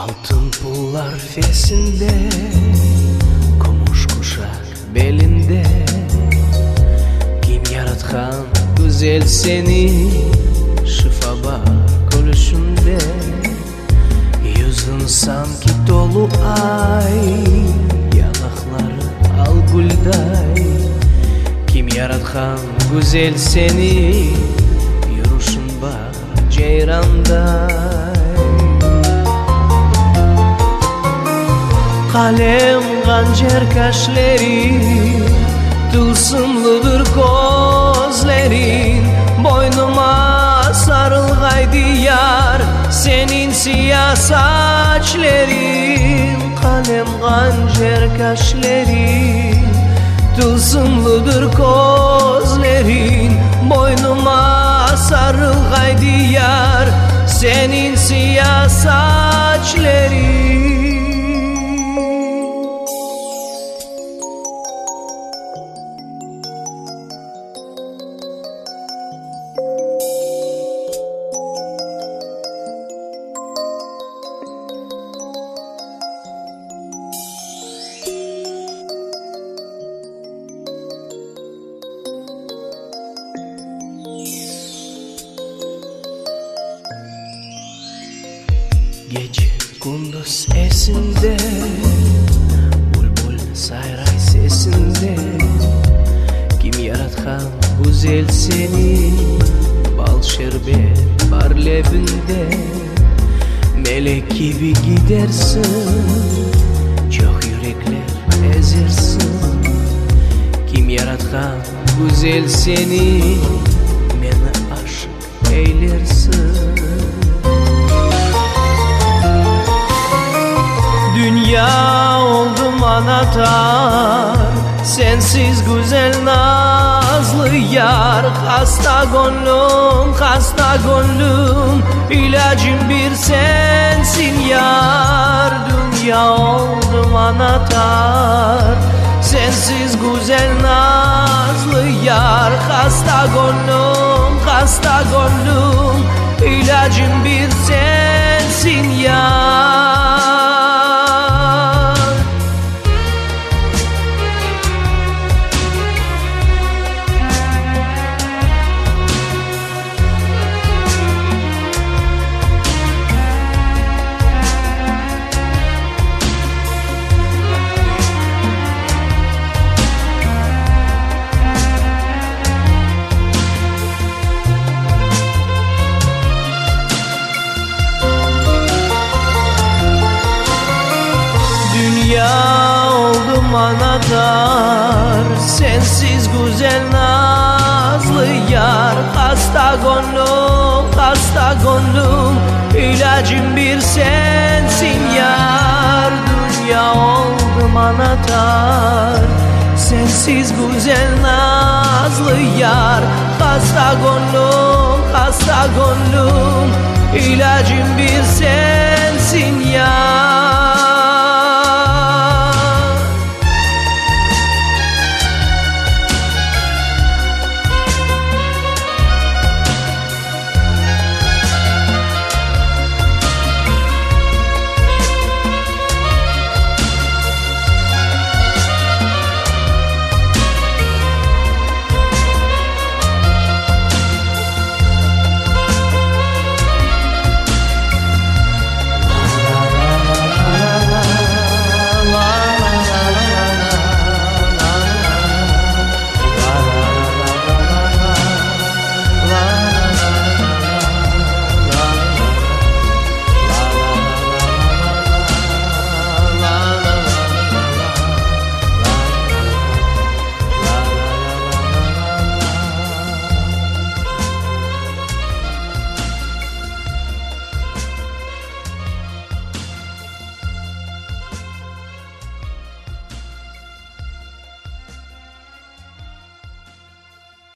Altın pullar fesinde, kumuş kuşak belinde. Kim yaratkan güzel seni, şifa var gülüşünde. Yüzün sanki dolu ay, yanakları al gülday. Kim yaratkan güzel seni, yürüşün var ceyranday. Kalem gancer kaşlerin, tılsımlıdır gözlerin. Boynuma sarılgaydı yar, senin siyah saçlerin. Kalem gancer kaşlerin, tılsımlıdır gözlerin. Boynuma sarılgaydı yar, senin siyah saçlerin. Gece gündüz esinde, bulbul sayray sesinde. Kim yaratkan güzel seni, bal şerbet var lebinde. Melek gibi gidersin, çok yürekler ezersin. Kim yaratkan güzel seni, beni aşık eylersin. Dünya oldum anahtar, sensiz güzel nazlı yar. Hasta gönlüm, ilacım bir sensin yar. Dünya oldum anahtar, sensiz güzel nazlı yar. Hasta gönlüm, ilacım bir sensin yar. Dünya oldum anahtar, sensiz güzel nazlı yar. Hasta gönlüm, ilacım bir sensin yar. Dünya oldum anahtar, sensiz güzel nazlı yar. Hasta gönlüm, ilacım bir sensin yar.